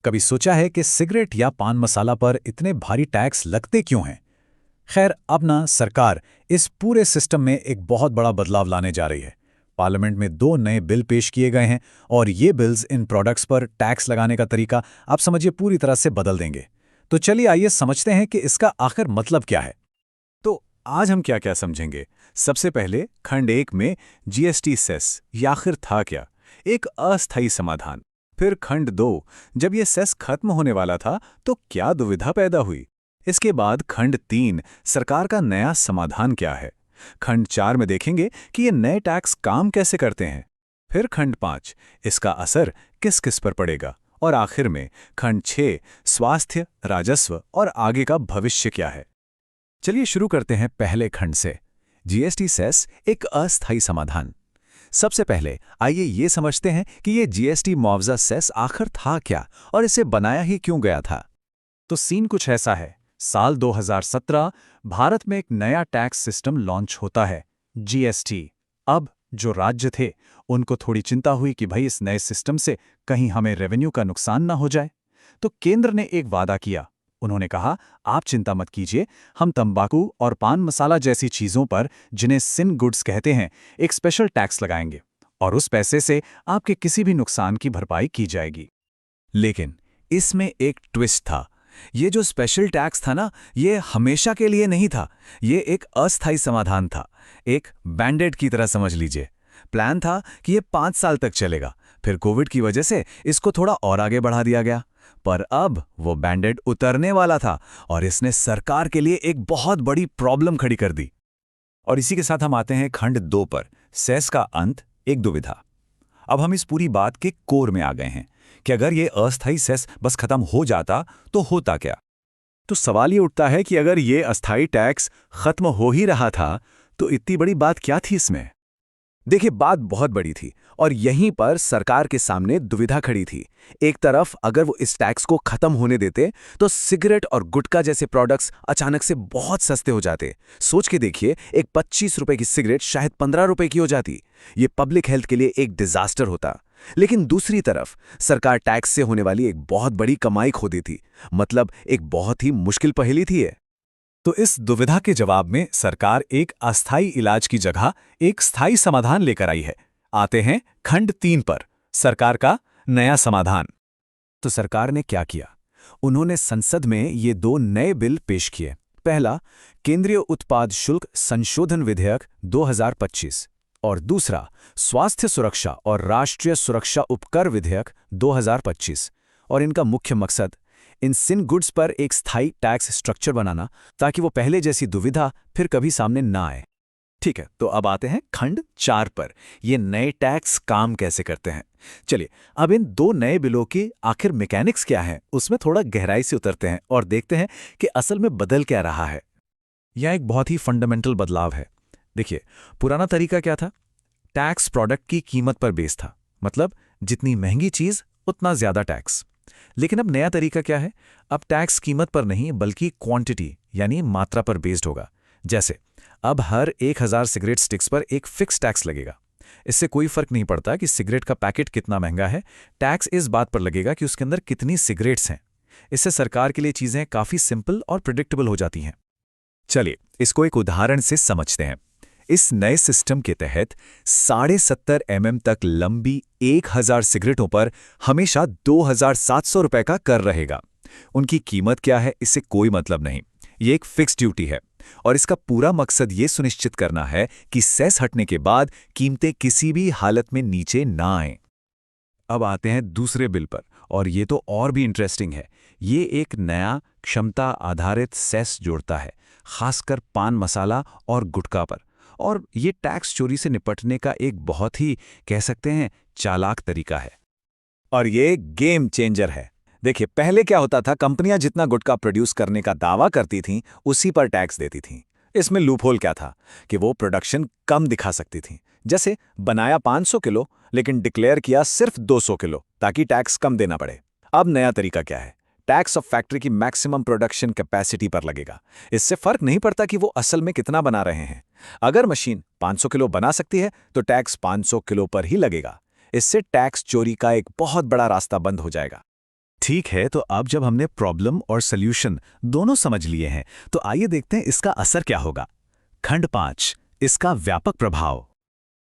कभी सोचा है कि सिगरेट या पान मसाला पर इतने भारी टैक्स लगते क्यों हैं? खैर, अब ना सरकार इस पूरे सिस्टम में एक बहुत बड़ा बदलाव लाने जा रही है। पार्लियामेंट में 2 नए बिल पेश किए गए हैं और ये बिल्स इन प्रोडक्ट्स पर टैक्स लगाने का तरीका आप समझिए पूरी तरह से बदल देंगे। तो चलिए आइए समझते हैं कि इसका आखिर मतलब क्या है। तो आज हम क्या क्या समझेंगे। सबसे पहले खंड 1 में जीएसटी सेस ये आखिर था क्या, एक अस्थायी समाधान। फिर खंड 2, जब ये सेस खत्म होने वाला था तो क्या दुविधा पैदा हुई। इसके बाद खंड 3, सरकार का नया समाधान क्या है। खंड 4 में देखेंगे कि ये नए टैक्स काम कैसे करते हैं। फिर खंड 5, इसका असर किस किस पर पड़ेगा। और आखिर में खंड 6, स्वास्थ्य, राजस्व और आगे का भविष्य क्या है। चलिए शुरू करते हैं पहले खंड से, जीएसटी सेस एक अस्थायी समाधान। सबसे पहले आइए ये समझते हैं कि ये जीएसटी मुआवजा सेस आखिर था क्या और इसे बनाया ही क्यों गया था। तो सीन कुछ ऐसा है, साल 2017 भारत में एक नया टैक्स सिस्टम लॉन्च होता है, जीएसटी। अब जो राज्य थे उनको थोड़ी चिंता हुई कि भाई इस नए सिस्टम से कहीं हमें रेवेन्यू का नुकसान ना हो जाए। तो केंद्र ने एक वादा किया। उन्होंने कहा, आप चिंता मत कीजिए, हम तंबाकू और पान मसाला जैसी चीजों पर, जिन्हें सिन गुड्स कहते हैं, एक स्पेशल टैक्स लगाएंगे और उस पैसे से आपके किसी भी नुकसान की भरपाई की जाएगी। लेकिन इसमें एक ट्विस्ट था। ये जो स्पेशल टैक्स था ना, ये हमेशा के लिए नहीं था। ये एक अस्थायी समाधान था, एक बैंडेड की तरह समझ लीजिए। प्लान था कि ये 5 साल तक चलेगा, फिर कोविड की वजह से इसको थोड़ा और आगे बढ़ा दिया गया। पर अब वो बैंडेड उतरने वाला था और इसने सरकार के लिए एक बहुत बड़ी प्रॉब्लम खड़ी कर दी। और इसी के साथ हम आते हैं खंड 2 पर, सेस का अंत, एक दुविधा। अब हम इस पूरी बात के कोर में आ गए हैं कि अगर ये अस्थायी सेस बस खत्म हो जाता तो होता क्या। तो सवाल ये उठता है कि अगर ये अस्थायी टैक्स खत्म हो ही रहा था तो इतनी बड़ी बात क्या थी इसमें। देखिए, बात बहुत बड़ी थी और यहीं पर सरकार के सामने दुविधा खड़ी थी। एक तरफ अगर वो इस टैक्स को खत्म होने देते तो सिगरेट और गुटखा जैसे प्रोडक्ट्स अचानक से बहुत सस्ते हो जाते। सोच के देखिए, एक 25 रुपए की सिगरेट शायद 15 रुपए की हो जाती। ये पब्लिक हेल्थ के लिए एक डिजास्टर होता। लेकिन दूसरी तरफ सरकार टैक्स से होने वाली एक बहुत बड़ी कमाई खो देती। मतलब एक बहुत ही मुश्किल पहेली थी ये। तो इस दुविधा के जवाब में सरकार एक अस्थायी इलाज की जगह एक स्थायी समाधान लेकर आई है। आते हैं खंड 3 पर, सरकार का नया समाधान। तो सरकार ने क्या किया? उन्होंने संसद में ये 2 नए बिल पेश किए। पहला, केंद्रीय उत्पाद शुल्क संशोधन विधेयक 2025 और दूसरा, स्वास्थ्य सुरक्षा और राष्ट्रीय सुरक्षा उपकर विधेयक 2025। और इनका मुख्य मकसद इन सिन गुड्स पर एक स्थायी टैक्स स्ट्रक्चर बनाना, ताकि वो पहले जैसी दुविधा फिर कभी सामने ना आए। ठीक है, तो अब आते हैं खंड 4 पर, ये नए टैक्स काम कैसे करते हैं। चलिए, अब इन 2 नए बिलों की आखिर मैकेनिक्स क्या है, उसमें थोड़ा गहराई से उतरते हैं और देखते हैं कि असल में बदल क्या रहा है। यह एक बहुत ही फंडामेंटल बदलाव है। देखिए, पुराना तरीका क्या था? टैक्स प्रोडक्ट की कीमत पर बेस था, मतलब जितनी महंगी चीज उतना ज्यादा टैक्स। लेकिन अब नया तरीका क्या है? अब टैक्स कीमत पर नहीं बल्कि क्वांटिटी यानी मात्रा पर बेस्ड होगा। जैसे अब हर 1000 सिगरेट स्टिक्स पर एक फिक्स टैक्स लगेगा। इससे कोई फर्क नहीं पड़ता कि सिगरेट का पैकेट कितना महंगा है, टैक्स इस बात पर लगेगा कि उसके अंदर कितनी सिगरेट्स हैं। इससे सरकार के लिए चीजें काफी सिंपल और प्रिडिक्टेबल हो जाती हैं। चलिए, इसको एक उदाहरण से समझते हैं। इस नए सिस्टम के तहत 70.5 mm तक लंबी 1000 सिगरेटों पर हमेशा 2700 रुपए का कर रहेगा। उनकी कीमत क्या है, इससे कोई मतलब नहीं। ये एक फिक्स ड्यूटी है और इसका पूरा मकसद ये सुनिश्चित करना है कि सेस हटने के बाद कीमतें किसी भी हालत में नीचे ना आएं। अब आते हैं दूसरे बिल पर, और ये तो और भी इंटरेस्टिंग है। ये एक नया क्षमता आधारित सेस जोड़ता है, खासकर पान मसाला और गुटखा पर। और ये टैक्स चोरी से निपटने का एक बहुत ही, कह सकते हैं, चालाक तरीका है। और ये गेम चेंजर है। देखिए, पहले क्या होता था, कंपनियां जितना गुटखा प्रोड्यूस करने का दावा करती थीं उसी पर टैक्स देती थीं। इसमें लूपहोल क्या था कि वो प्रोडक्शन कम दिखा सकती थीं। जैसे बनाया 500 किलो लेकिन डिक्लेयर किया सिर्फ 200 किलो, ताकि टैक्स कम देना पड़े। अब नया तरीका क्या है? टैक्स ऑफ फैक्ट्री की मैक्सिमम प्रोडक्शन कैपेसिटी पर लगेगा। इससे फर्क नहीं पड़ता कि वो असल में कितना बना रहे हैं। अगर मशीन 500 किलो बना सकती है तो टैक्स 500 किलो पर ही लगेगा। इससे टैक्स चोरी का एक बहुत बड़ा रास्ता बंद हो जाएगा। ठीक है, तो अब जब हमने प्रॉब्लम और सल्यूशन दोनों समझ लिए हैं, तो आइए देखते हैं इसका असर क्या होगा। खंड 5, इसका व्यापक प्रभाव।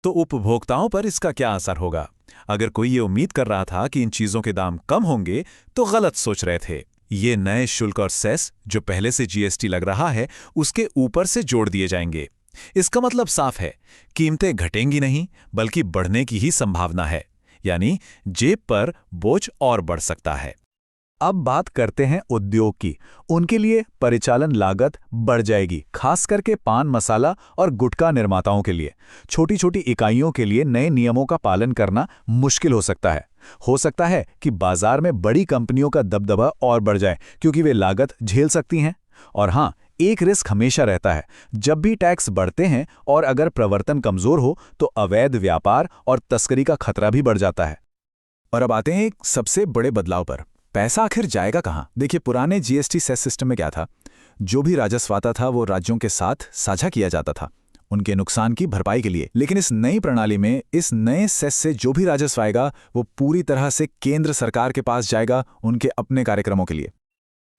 तो उपभोक्ताओं पर इसका क्या असर होगा? अगर कोई ये उम्मीद कर रहा था कि इन चीजों के दाम कम होंगे, तो गलत सोच रहे थे। ये नए शुल्क और सेस जो पहले से जीएसटी लग रहा है, उसके ऊपर से जोड़ दिए जाएंगे। इसका मतलब साफ है, कीमतें घटेंगी नहीं, बल्कि बढ़ने की ही संभावना है। यानी जेब पर बोझ और बढ़ सकता है। अब बात करते हैं उद्योग की। उनके लिए परिचालन लागत बढ़ जाएगी, खास करके पान मसाला और गुटखा निर्माताओं के लिए। छोटी छोटी इकाइयों के लिए नए नियमों का पालन करना मुश्किल हो सकता है। हो सकता है कि बाजार में बड़ी कंपनियों का दबदबा और बढ़ जाए, क्योंकि वे लागत झेल सकती हैं। और हाँ, एक रिस्क हमेशा रहता है। जब भी टैक्स बढ़ते हैं और अगर प्रवर्तन कमजोर हो, तो अवैध व्यापार और तस्करी का खतरा भी बढ़ जाता है। और अब आते हैं एक सबसे बड़े बदलाव पर। पैसा आखिर जाएगा कहाँ? देखिए, पुराने जीएसटी सेस सिस्टम में क्या था? जो भी राजस्व आता था वो राज्यों के साथ साझा किया जाता था, उनके नुकसान की भरपाई के लिए। लेकिन इस नई प्रणाली में, इस नए सेस से जो भी राजस्व आएगा वो पूरी तरह से केंद्र सरकार के पास जाएगा, उनके अपने कार्यक्रमों के लिए।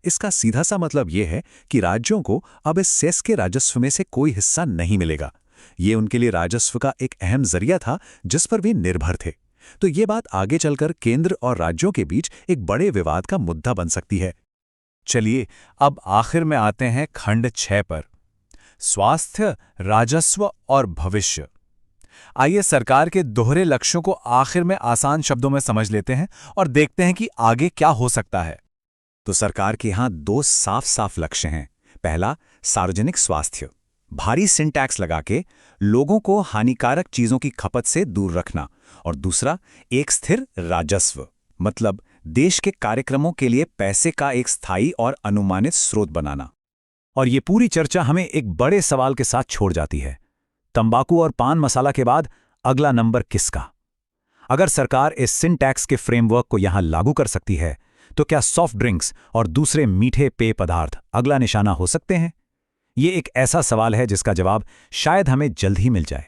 इसका सीधा सा मतलब ये है कि राज्यों को अब इस सेस के राजस्व में से कोई हिस्सा नहीं मिलेगा। ये उनके लिए राजस्व का एक अहम जरिया था जिस पर वे निर्भर थे। तो ये बात आगे चलकर केंद्र और राज्यों के बीच एक बड़े विवाद का मुद्दा बन सकती है। चलिए, अब आखिर में आते हैं खंड 6 पर, स्वास्थ्य, राजस्व और भविष्य। आइए सरकार के दोहरे लक्ष्यों को आखिर में आसान शब्दों में समझ लेते हैं और देखते हैं कि आगे क्या हो सकता है। तो सरकार के यहाँ दो साफ साफ लक्ष्य हैं। पहला, सार्वजनिक स्वास्थ्य। भारी sin टैक्स लगा के लोगों को हानिकारक चीजों की खपत से दूर रखना। और दूसरा, एक स्थिर राजस्व, मतलब देश के कार्यक्रमों के लिए पैसे का एक स्थायी और अनुमानित स्रोत बनाना। और ये पूरी चर्चा हमें एक बड़े सवाल के साथ छोड़ जाती है। तंबाकू और पान मसाला के बाद अगला नंबर किसका? अगर सरकार इस sin टैक्स के फ्रेमवर्क को यहां लागू कर सकती है, तो क्या सॉफ्ट ड्रिंक्स और दूसरे मीठे पेय पदार्थ अगला निशाना हो सकते हैं? ये एक ऐसा सवाल है जिसका जवाब शायद हमें जल्द ही मिल जाए।